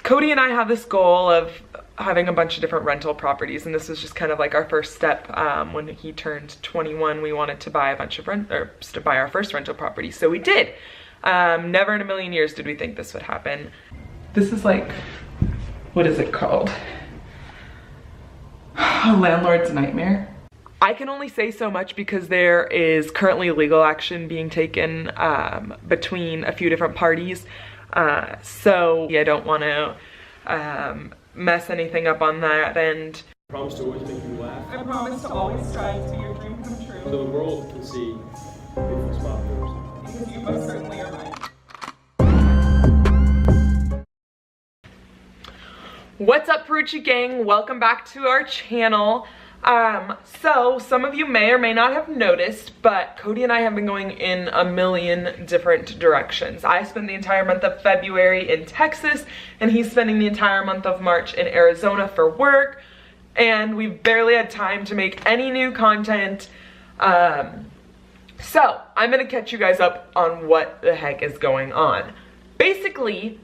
Cody and I have this goal of having a bunch of different rental properties, and this was just kind of like our first step. When he turned 21, we wanted to buy a bunch of to buy our first rental property, so we did. Never in a million years did we think this would happen. This is like, what is it called? A landlord's nightmare. I can only say so much because there is currently legal action being taken between a few different parties. So yeah, I don't want to mess anything up on that end. I promise to always make you laugh. I promise to always strive to be your dream come true. So the world can see the beautiful smile of yours. Because you most certainly are mine. What's up, Perucci gang? Welcome back to our channel. So some of you may or may not have noticed, but Cody and I have been going in a million different directions. I spent the entire month of February in Texas, and he's spending the entire month of March in Arizona for work, and we've barely had time to make any new content. So I'm gonna catch you guys up on what the heck is going on. Basically,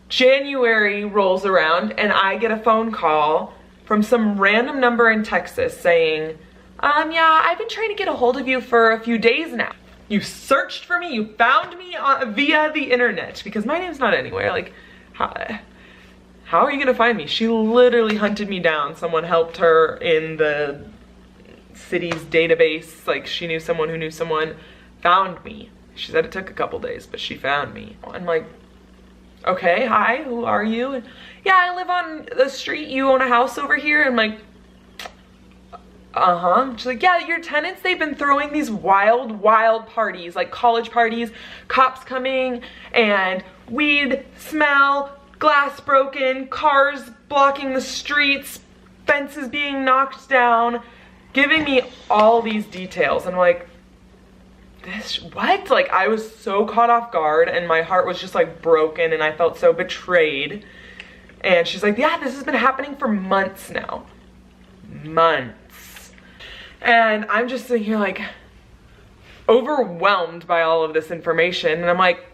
January rolls around and I get a phone call from some random number in Texas saying, yeah, I've been trying to get a hold of you for a few days now. You searched for me, you found me via the internet, because my name's not anywhere. Like, how are you gonna find me? She literally hunted me down. Someone helped her in the city's database. Like, she knew someone who knew someone, found me. She said it took a couple days, but she found me. I'm like, okay, hi, who are you? And, yeah, I live on the street, you own a house over here. I'm like, She's like, yeah, your tenants, they've been throwing these wild parties, like college parties, cops coming, and weed smell, glass broken, cars blocking the streets, fences being knocked down, giving me all these details. And I'm like, what? Like, I was so caught off guard and my heart was just like broken and I felt so betrayed. And she's like, yeah, this has been happening for months now. Months. And I'm just sitting here like overwhelmed by all of this information. And I'm like,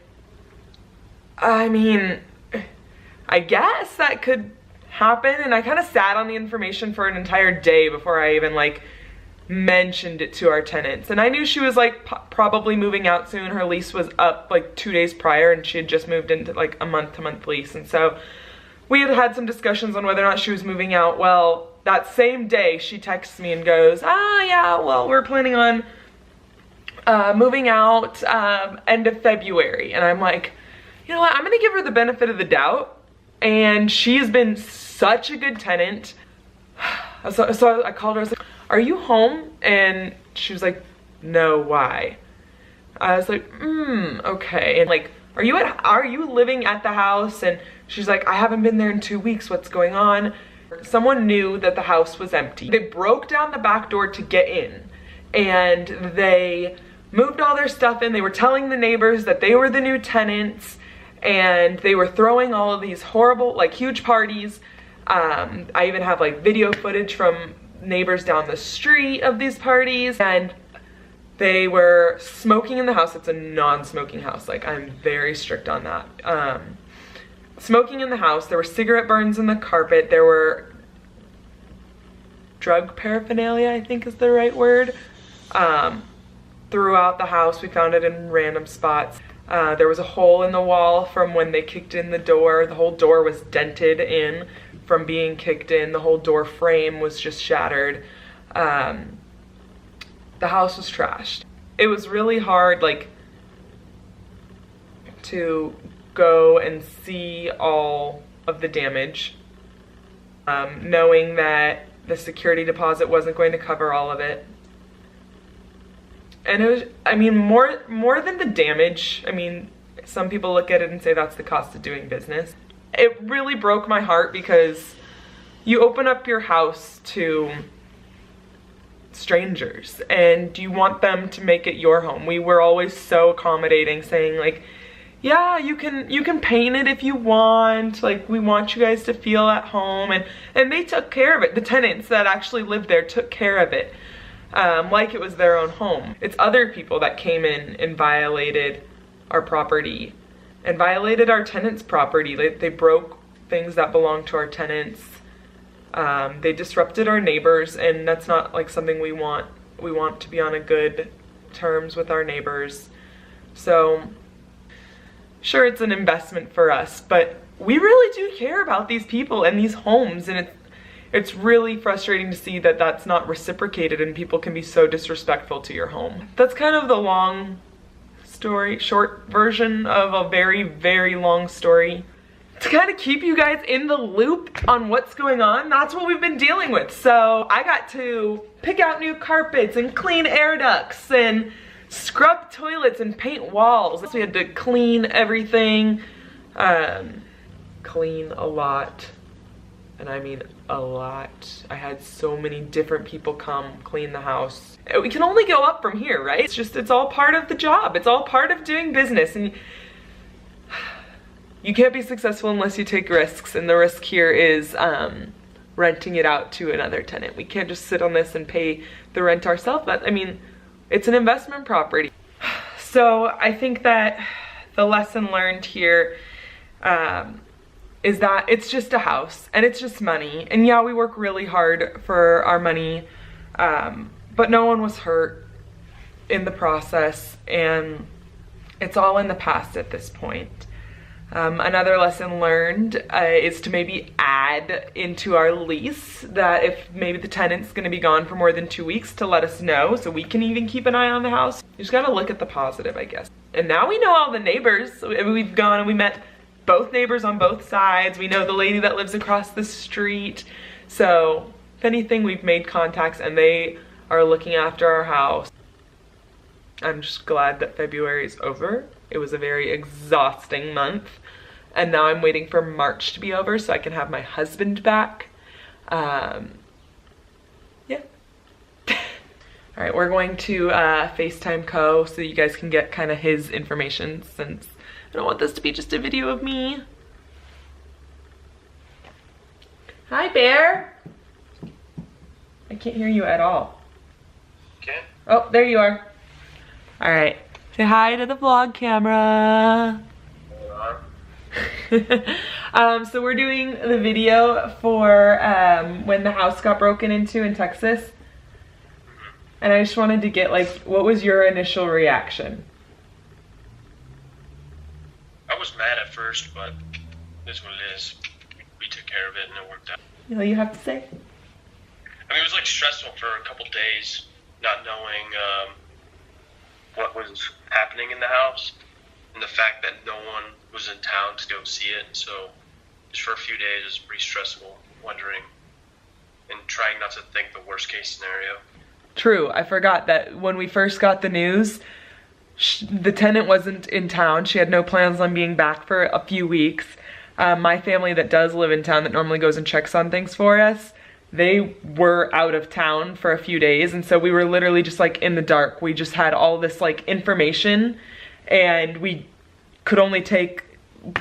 I mean, I guess that could happen. And I kind of sat on the information for an entire day before I even like mentioned it to our tenants. And I knew she was like probably moving out soon. Her lease was up like 2 days prior and she had just moved into like a month-to-month lease. And so we had had some discussions on whether or not she was moving out. Well, that same day she texts me and goes, yeah, well, we're planning on moving out end of February. And I'm like, you know what, I'm gonna give her the benefit of the doubt. And she's been such a good tenant. So I called her, I was like, are you home? And she was like, no, why? I was like, okay. And like, are you living at the house? And she's like, I haven't been there in 2 weeks, what's going on? Someone knew that the house was empty. They broke down the back door to get in and they moved all their stuff in. They were telling the neighbors that they were the new tenants and they were throwing all of these horrible, like huge parties. I even have like video footage from neighbors down the street of these parties, and they were smoking in the house. It's a non-smoking house. Like, I'm very strict on that. Smoking in the house. There were cigarette burns in the carpet. There were drug paraphernalia, I think is the right word, throughout the house. We found it in random spots. There was a hole in the wall from when they kicked in the door. The whole door was dented in from being kicked in. The whole door frame was just shattered. The house was trashed. It was really hard, like, to go and see all of the damage, knowing that the security deposit wasn't going to cover all of it. And it was, I mean, more than the damage, I mean, some people look at it and say that's the cost of doing business. It really broke my heart because you open up your house to strangers and you want them to make it your home. We were always so accommodating, saying like, yeah, you can paint it if you want. Like, we want you guys to feel at home. And they took care of it. The tenants that actually lived there took care of it. Like it was their own home. It's other people that came in and violated our property and violated our tenants' property. They broke things that belong to our tenants. They disrupted our neighbors, and that's not like something we want. We want to be on a good terms with our neighbors. So sure, it's an investment for us, but we really do care about these people and these homes, and it's really frustrating to see that that's not reciprocated and people can be so disrespectful to your home. That's kind of the long story, short version of a very, very long story. To kind of keep you guys in the loop on what's going on, that's what we've been dealing with. So I got to pick out new carpets and clean air ducts and scrub toilets and paint walls. So we had to clean everything, clean a lot. And I mean a lot. I had so many different people come clean the house. We can only go up from here, right? It's all part of the job. It's all part of doing business. And you can't be successful unless you take risks. And the risk here is renting it out to another tenant. We can't just sit on this and pay the rent ourselves. I mean, it's an investment property. So I think that the lesson learned here is that it's just a house and it's just money. And yeah, we work really hard for our money, but no one was hurt in the process, and it's all in the past at this point. Another lesson learned is to maybe add into our lease that if maybe the tenant's gonna be gone for more than 2 weeks, to let us know so we can even keep an eye on the house. You just gotta look at the positive, I guess. And now we know all the neighbors. We've gone and we met both neighbors on both sides. We know the lady that lives across the street. So if anything, we've made contacts and they are looking after our house. I'm just glad that February is over. It was a very exhausting month. And now I'm waiting for March to be over so I can have my husband back. Yeah. All right, we're going to FaceTime Co so you guys can get kind of his information, since I don't want this to be just a video of me. Hi, Bear. I can't hear you at all. Okay. Oh, there you are. All right, say hi to the vlog camera. So we're doing the video for when the house got broken into in Texas. And I just wanted to get, like, what was your initial reaction? I was mad at first, but it is what it is. We took care of it and it worked out. You know, you have to say? I mean, it was like stressful for a couple days, not knowing what was happening in the house, and the fact that no one was in town to go see it. So just for a few days, it was pretty stressful, wondering and trying not to think the worst case scenario. True, I forgot that when we first got the news, the tenant wasn't in town. She had no plans on being back for a few weeks. My family that does live in town, that normally goes and checks on things for us, they were out of town for a few days, and so we were literally just like in the dark. We just had all this like information, and we could only take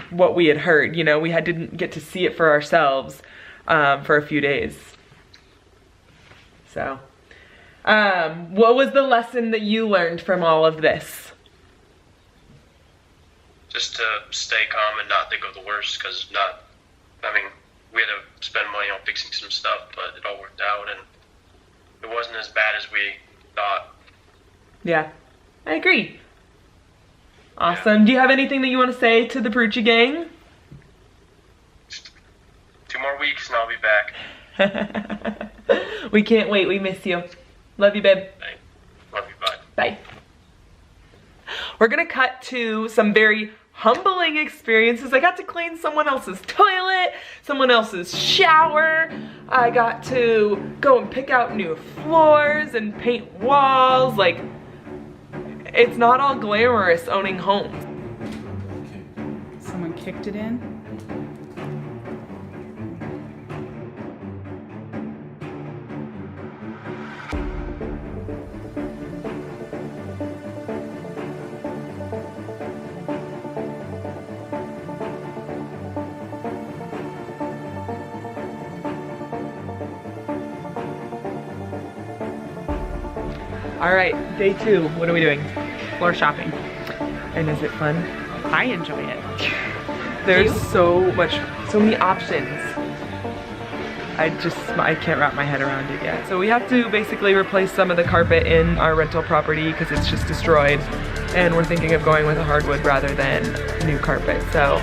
what we had heard, you know. We didn't get to see it for ourselves for a few days. So what was the lesson that you learned from all of this? Just to stay calm and not think of the worst, because we had to spend money on fixing some stuff, but it all worked out and it wasn't as bad as we thought. Yeah, I agree. Awesome. Yeah. Do you have anything that you want to say to the Perucci gang? Just 2 more weeks and I'll be back. We can't wait. We miss you. Love you, babe. Thanks. Love you. Bye. Bye. We're gonna cut to some very humbling experiences. I got to clean someone else's toilet, someone else's shower. I got to go and pick out new floors and paint walls. Like, it's not all glamorous owning homes. Someone kicked it in. All right, day 2, what are we doing? Floor shopping. And is it fun? I enjoy it. There's so many options. I can't wrap my head around it yet. So we have to basically replace some of the carpet in our rental property because it's just destroyed. And we're thinking of going with a hardwood rather than new carpet. So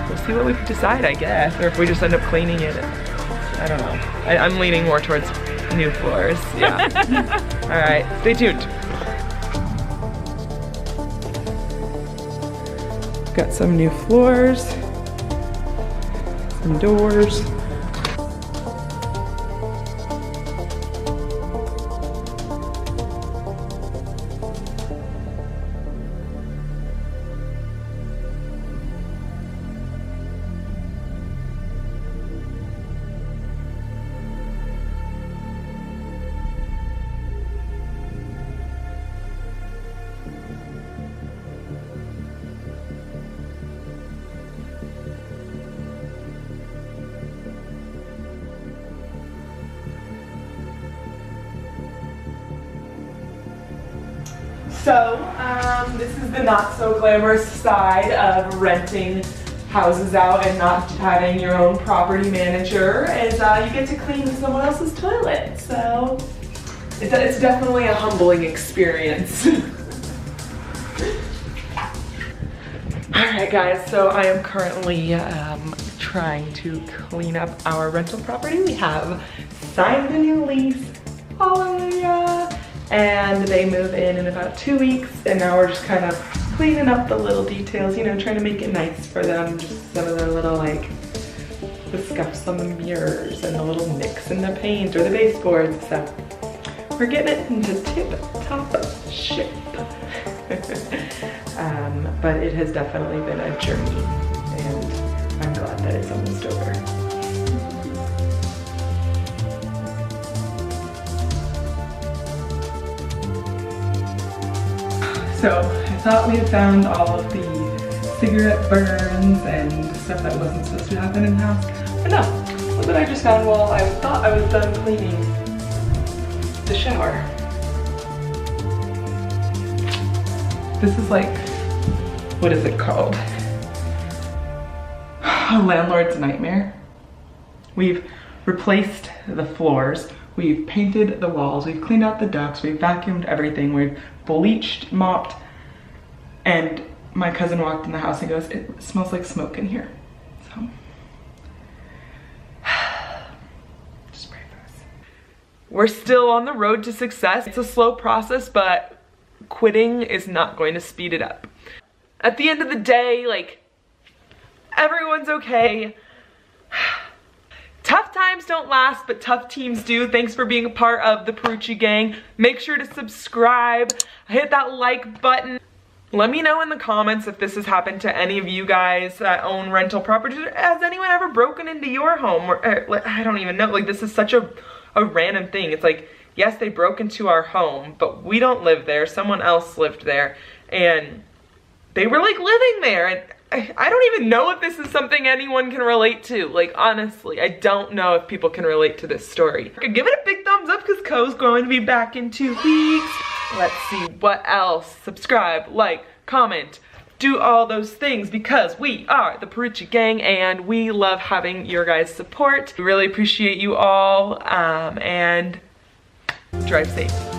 we'll see what we decide, I guess. Or if we just end up cleaning it. I don't know. I'm leaning more towards new floors. Yeah. All right, stay tuned. Got some new floors, some doors. So, this is the not so glamorous side of renting houses out and not having your own property manager, is you get to clean someone else's toilet. So, it's definitely a humbling experience. Alright guys, so I am currently trying to clean up our rental property. We have signed a new lease. Hallelujah! And they move in about 2 weeks, and now we're just kind of cleaning up the little details, you know, trying to make it nice for them. Just some of the little, like, the scuffs on the mirrors and the little nicks in the paint or the baseboards. So we're getting it into tip-top shape. But it has definitely been a journey, and I'm glad that it's almost over. So I thought we had found all of the cigarette burns and stuff that wasn't supposed to happen in the house. But no, look what I just found while I thought I was done cleaning the shower. This is like, what is it called? A landlord's nightmare. We've replaced the floors. We've painted the walls, we've cleaned out the ducts, we've vacuumed everything, we've bleached, mopped, and my cousin walked in the house and goes, "It smells like smoke in here." So, just pray for us. We're still on the road to success. It's a slow process, but quitting is not going to speed it up. At the end of the day, like, everyone's okay. Tough times don't last, but tough teams do. Thanks for being a part of the Perucci gang. Make sure to subscribe, hit that like button. Let me know in the comments if this has happened to any of you guys that own rental properties. Has anyone ever broken into your home? Or I don't even know, like, this is such a random thing. It's like, yes, they broke into our home, but we don't live there. Someone else lived there, and they were like living there, and I don't even know if this is something anyone can relate to. Like, honestly, I don't know if people can relate to this story. Give it a big thumbs up because Co's going to be back in 2 weeks. Let's see what else. Subscribe, like, comment, do all those things because we are the Perucci gang and we love having your guys' support. We really appreciate you all, and drive safe.